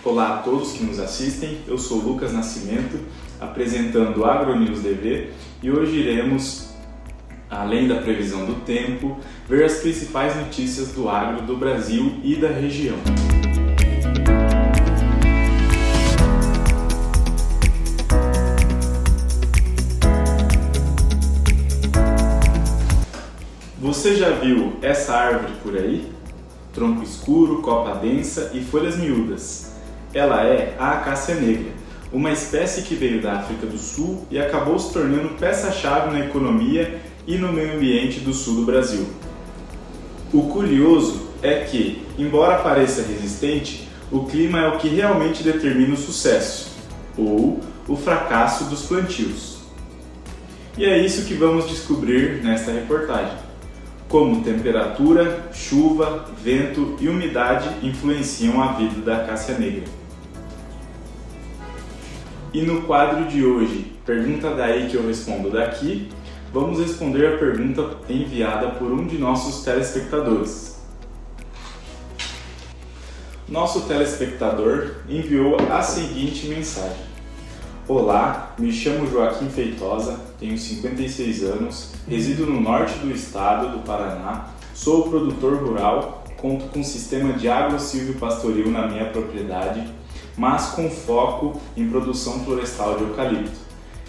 Olá a todos que nos assistem, eu sou Lucas Nascimento, apresentando o AgroNews DV e hoje iremos, além da previsão do tempo, ver as principais notícias do agro do Brasil e da região. Você já viu essa árvore por aí? Tronco escuro, copa densa e folhas miúdas. Ela é a acácia negra, uma espécie que veio da África do Sul e acabou se tornando peça-chave na economia e no meio ambiente do sul do Brasil. O curioso é que, embora pareça resistente, o clima é o que realmente determina o sucesso, ou o fracasso dos plantios. E é isso que vamos descobrir nesta reportagem. Como temperatura, chuva, vento e umidade influenciam a vida da acácia negra. E no quadro de hoje, Pergunta Daí que eu respondo daqui, vamos responder a pergunta enviada por um de nossos telespectadores. Nosso telespectador enviou a seguinte mensagem: Olá, me chamo Joaquim Feitosa, tenho 56 anos, resido no norte do estado do Paraná, sou produtor rural, conto com um sistema de agro-silvio-pastoril na minha propriedade, mas com foco em produção florestal de eucalipto.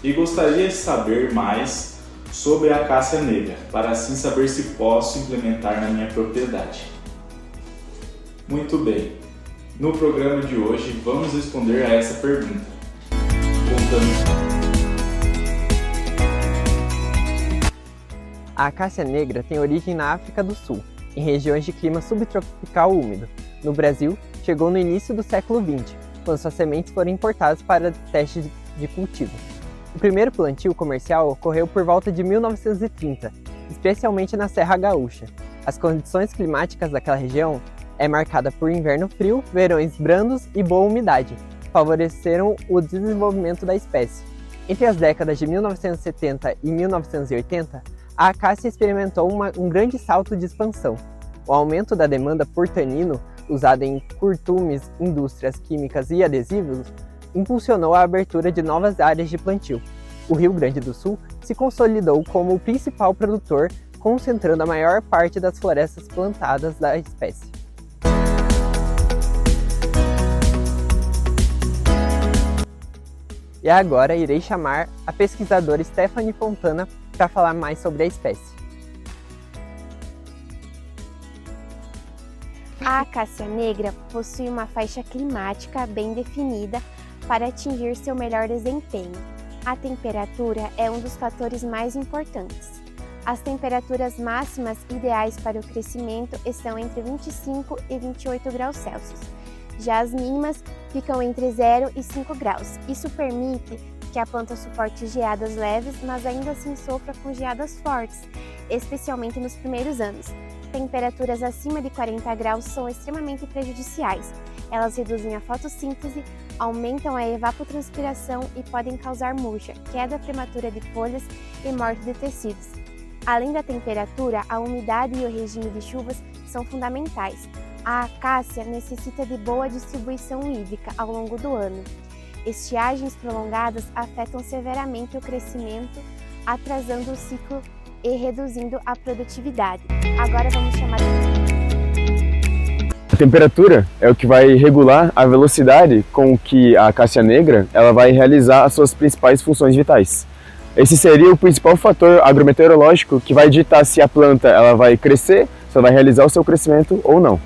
E gostaria de saber mais sobre a acácia negra, para assim saber se posso implementar na minha propriedade. Muito bem, no programa de hoje vamos responder a essa pergunta. A acácia negra tem origem na África do Sul, em regiões de clima subtropical úmido. No Brasil, chegou no início do século XX, quando suas sementes foram importadas para testes de cultivo. O primeiro plantio comercial ocorreu por volta de 1930, especialmente na Serra Gaúcha. As condições climáticas daquela região é marcada por inverno frio, verões brandos e boa umidade, favoreceram o desenvolvimento da espécie. Entre as décadas de 1970 e 1980, a acácia experimentou um grande salto de expansão. O aumento da demanda por tanino, usado em curtumes, indústrias químicas e adesivos, impulsionou a abertura de novas áreas de plantio. O Rio Grande do Sul se consolidou como o principal produtor, concentrando a maior parte das florestas plantadas da espécie. E agora irei chamar a pesquisadora Stephanie Fontana para falar mais sobre a espécie. A acácia negra possui uma faixa climática bem definida para atingir seu melhor desempenho. A temperatura é um dos fatores mais importantes. As temperaturas máximas ideais para o crescimento estão entre 25 e 28 graus Celsius. Já as mínimas ficam entre 0 e 5 graus. Isso permite que a planta suporte geadas leves, mas ainda assim sofra com geadas fortes, especialmente nos primeiros anos. Temperaturas acima de 40 graus são extremamente prejudiciais. Elas reduzem a fotossíntese, aumentam a evapotranspiração e podem causar murcha, queda prematura de folhas e morte de tecidos. Além da temperatura, a umidade e o regime de chuvas são fundamentais. A acácia necessita de boa distribuição hídrica ao longo do ano. Estiagens prolongadas afetam severamente o crescimento, atrasando o ciclo e reduzindo a produtividade. Agora vamos chamar A temperatura é o que vai regular a velocidade com que a acácia negra ela vai realizar as suas principais funções vitais. Esse seria o principal fator agrometeorológico que vai ditar se a planta ela vai crescer, se ela vai realizar o seu crescimento ou não.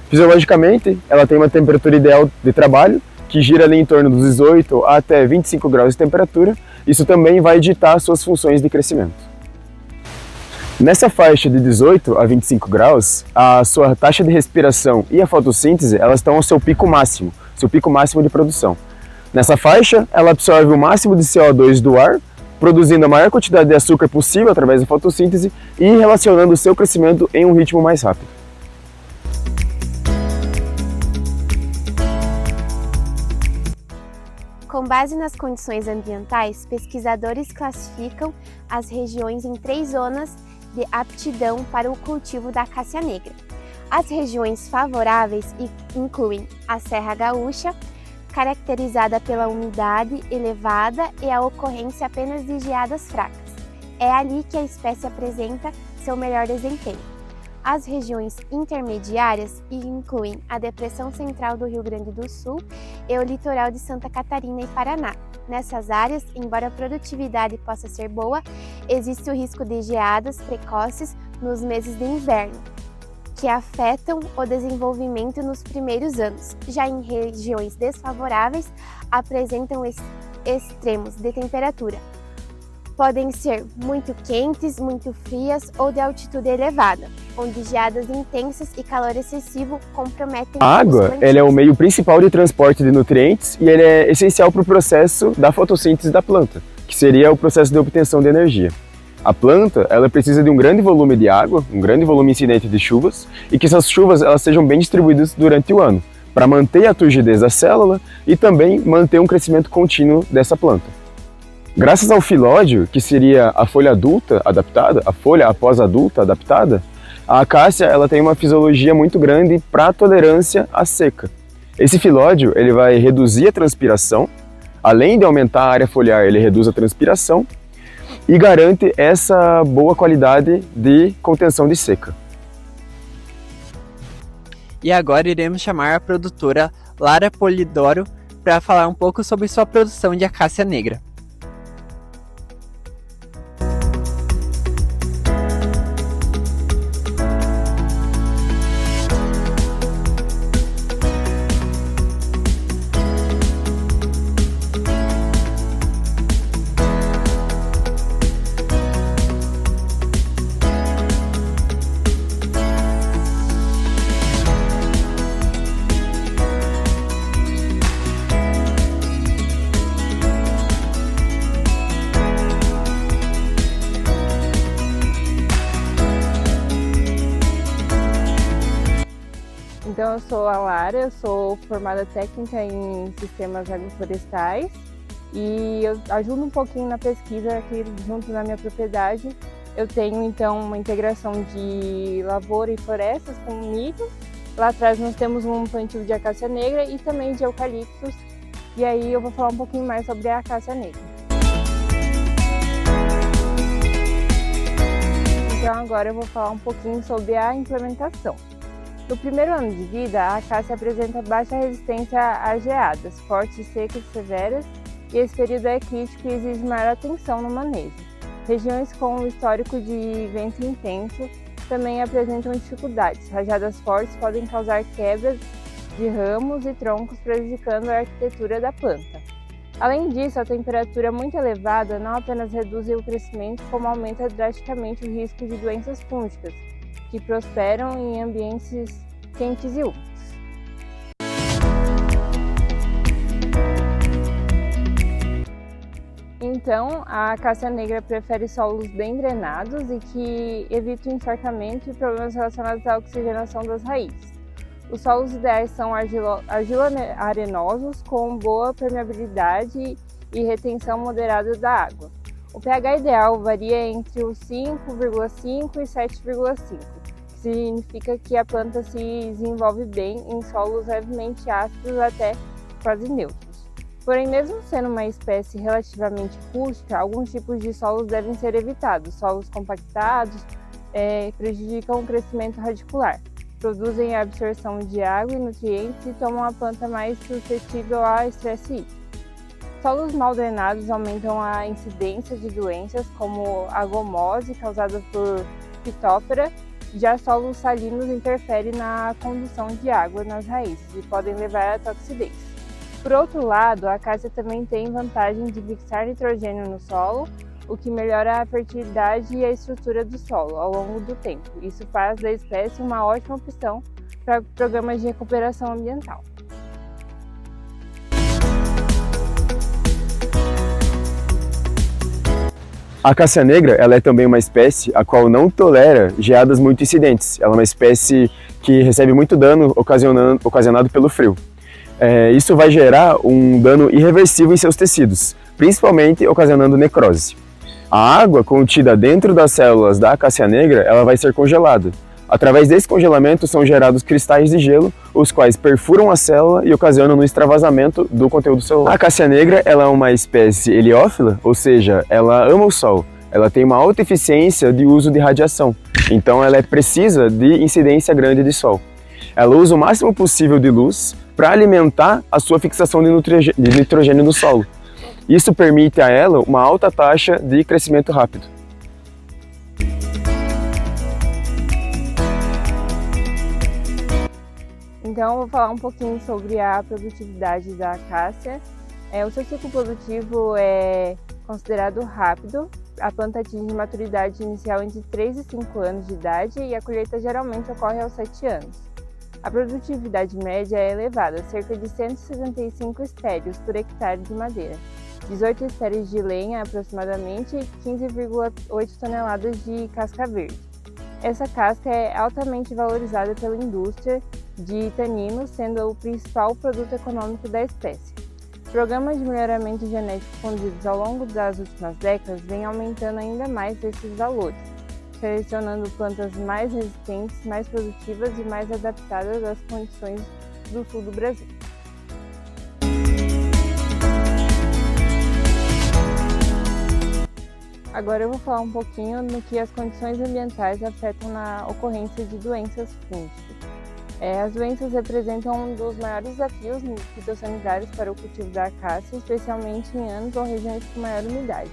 Fisiologicamente, ela tem uma temperatura ideal de trabalho, que gira ali em torno dos 18 até 25 graus de temperatura. Isso também vai ditar suas funções de crescimento. Nessa faixa de 18 a 25 graus, a sua taxa de respiração e a fotossíntese elas estão ao seu pico máximo de produção. Nessa faixa, ela absorve o máximo de CO2 do ar, produzindo a maior quantidade de açúcar possível através da fotossíntese e relacionando o seu crescimento em um ritmo mais rápido. Com base nas condições ambientais, pesquisadores classificam as regiões em 3 zonas de aptidão para o cultivo da acácia negra. As regiões favoráveis incluem a Serra Gaúcha, caracterizada pela umidade elevada e a ocorrência apenas de geadas fracas. É ali que a espécie apresenta seu melhor desempenho. As regiões intermediárias incluem a Depressão Central do Rio Grande do Sul e o litoral de Santa Catarina e Paraná. Nessas áreas, embora a produtividade possa ser boa, existe o risco de geadas precoces nos meses de inverno, que afetam o desenvolvimento nos primeiros anos. Já em regiões desfavoráveis, apresentam extremos de temperatura. Podem ser muito quentes, muito frias ou de altitude elevada, onde geadas intensas e calor excessivo comprometem... A água, ela é o meio principal de transporte de nutrientes e ele é essencial para o processo da fotossíntese da planta, que seria o processo de obtenção de energia. A planta, ela precisa de um grande volume de água, um grande volume incidente de chuvas, e que essas chuvas elas sejam bem distribuídas durante o ano, para manter a turgidez da célula e também manter um crescimento contínuo dessa planta. Graças ao filódio, que seria a folha adulta adaptada, a folha após adulta adaptada, a acácia ela tem uma fisiologia muito grande para a tolerância à seca. Esse filódio ele vai reduzir a transpiração, além de aumentar a área foliar, ele reduz a transpiração e garante essa boa qualidade de contenção de seca. E agora iremos chamar a produtora Lara Polidoro para falar um pouco sobre sua produção de acácia negra. Então, eu sou a Lara, eu sou formada técnica em sistemas agroflorestais e eu ajudo um pouquinho na pesquisa aqui junto na minha propriedade. Eu tenho, então, uma integração de lavoura e florestas com milho. Lá atrás nós temos um plantio de acácia negra e também de eucaliptos. E aí eu vou falar um pouquinho mais sobre a acácia negra. Então, agora eu vou falar um pouquinho sobre a implementação. No primeiro ano de vida, a acácia apresenta baixa resistência a geadas, fortes, secas e severas, e esse período é crítico e exige maior atenção no manejo. Regiões com histórico de vento intenso também apresentam dificuldades. Rajadas fortes podem causar quebras de ramos e troncos, prejudicando a arquitetura da planta. Além disso, a temperatura muito elevada não apenas reduz o crescimento, como aumenta drasticamente o risco de doenças fúngicas, que prosperam em ambientes quentes e úmidos. Então, a acácia negra prefere solos bem drenados e que evitam encharcamento e problemas relacionados à oxigenação das raízes. Os solos ideais são argilo-arenosos, com boa permeabilidade e retenção moderada da água. O pH ideal varia entre os 5,5 e 7,5, que significa que a planta se desenvolve bem em solos levemente ácidos até quase neutros. Porém, mesmo sendo uma espécie relativamente rústica, alguns tipos de solos devem ser evitados. Solos compactados prejudicam o crescimento radicular, produzem a absorção de água e nutrientes e tornam a planta mais suscetível a estresse hídrico. Solos mal drenados aumentam a incidência de doenças como a gomose, causada por Phytophthora. Já solos salinos interferem na condução de água nas raízes e podem levar à toxidez. Por outro lado, a acácia também tem vantagem de fixar nitrogênio no solo, o que melhora a fertilidade e a estrutura do solo ao longo do tempo. Isso faz da espécie uma ótima opção para programas de recuperação ambiental. A acácia negra ela é também uma espécie a qual não tolera geadas muito incidentes. Ela é uma espécie que recebe muito dano ocasionado pelo frio. Isso vai gerar um dano irreversível em seus tecidos, principalmente ocasionando necrose. A água contida dentro das células da acácia negra ela vai ser congelada. Através desse congelamento são gerados cristais de gelo, os quais perfuram a célula e ocasionam no extravasamento do conteúdo celular. A acácia negra ela é uma espécie heliófila, ou seja, ela ama o sol. Ela tem uma alta eficiência de uso de radiação, então ela precisa de incidência grande de sol. Ela usa o máximo possível de luz para alimentar a sua fixação de nitrogênio no solo. Isso permite a ela uma alta taxa de crescimento rápido. Então, eu vou falar um pouquinho sobre a produtividade da acácia. O seu ciclo produtivo é considerado rápido. A planta atinge maturidade inicial entre 3 e 5 anos de idade e a colheita geralmente ocorre aos 7 anos. A produtividade média é elevada, cerca de 175 estéreos por hectare de madeira, 18 estéreos de lenha aproximadamente e 15,8 toneladas de casca verde. Essa casca é altamente valorizada pela indústria de taninos, sendo o principal produto econômico da espécie. Programas de melhoramento genético conduzidos ao longo das últimas décadas vêm aumentando ainda mais esses valores, selecionando plantas mais resistentes, mais produtivas e mais adaptadas às condições do sul do Brasil. Agora eu vou falar um pouquinho no que as condições ambientais afetam na ocorrência de doenças fúngicas. As doenças representam um dos maiores desafios fitossanitários para o cultivo da acácia, especialmente em anos ou regiões com maior umidade.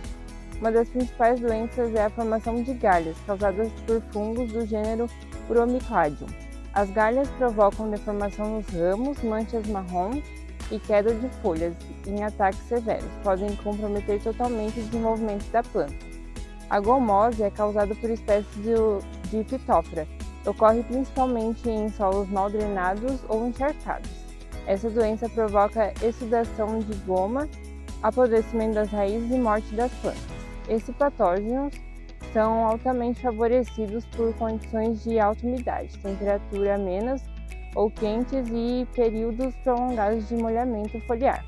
Uma das principais doenças é a formação de galhas, causadas por fungos do gênero Bromicladium. As galhas provocam deformação nos ramos, manchas marrons e queda de folhas em ataques severos. Podem comprometer totalmente o desenvolvimento da planta. A gomose é causada por espécies de Phytophthora. Ocorre principalmente em solos mal drenados ou encharcados. Essa doença provoca exudação de goma, apodrecimento das raízes e morte das plantas. Esses patógenos são altamente favorecidos por condições de alta umidade, temperatura amenas ou quentes e períodos prolongados de molhamento foliar.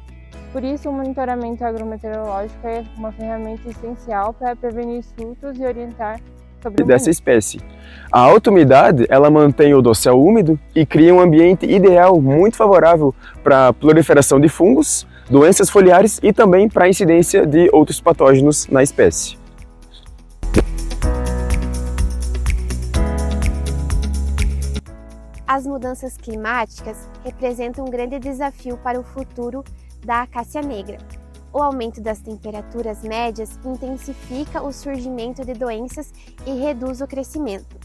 Por isso, o monitoramento agrometeorológico é uma ferramenta essencial para prevenir surtos e orientar sobre o dessa espécie. A alta umidade ela mantém o dossel úmido e cria um ambiente ideal muito favorável para a proliferação de fungos, doenças foliares e também para a incidência de outros patógenos na espécie. As mudanças climáticas representam um grande desafio para o futuro da acácia negra. O aumento das temperaturas médias intensifica o surgimento de doenças e reduz o crescimento.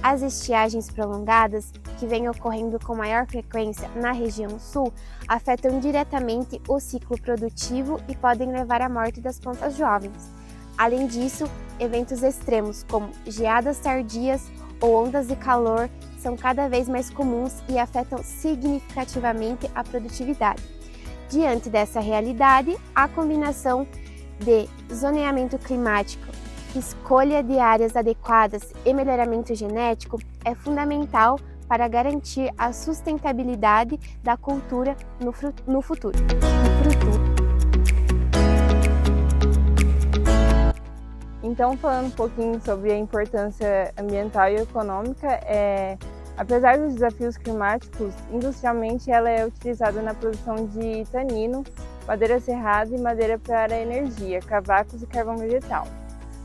As estiagens prolongadas, que vêm ocorrendo com maior frequência na região sul, afetam diretamente o ciclo produtivo e podem levar à morte das plantas jovens. Além disso, eventos extremos como geadas tardias ou ondas de calor são cada vez mais comuns e afetam significativamente a produtividade. Diante dessa realidade, a combinação de zoneamento climático, escolha de áreas adequadas e melhoramento genético é fundamental para garantir a sustentabilidade da cultura no futuro. Então, falando um pouquinho sobre a importância ambiental e econômica, apesar dos desafios climáticos, industrialmente ela é utilizada na produção de tanino, madeira serrada e madeira para energia, cavacos e carvão vegetal.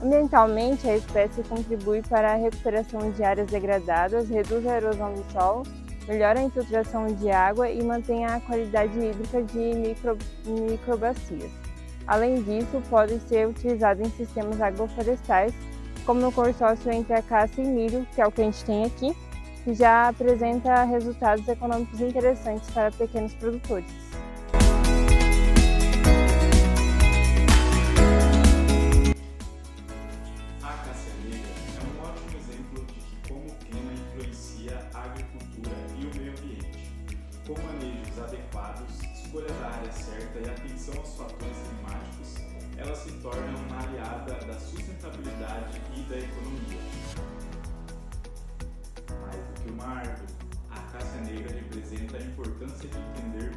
Ambientalmente, a espécie contribui para a recuperação de áreas degradadas, reduz a erosão do solo, melhora a infiltração de água e mantém a qualidade hídrica de microbacias. Além disso, pode ser utilizada em sistemas agroflorestais, como no consórcio entre acácia e milho, que é o que a gente tem aqui, que já apresenta resultados econômicos interessantes para pequenos produtores. A acácia negra é um ótimo exemplo de que como o clima influencia a agricultura e o meio ambiente. Com manejos adequados, escolha da área certa e atenção aos fatores climáticos, ela se torna uma aliada da sustentabilidade e da economia. Mais do que uma árvore, a acácia negra representa a importância de entender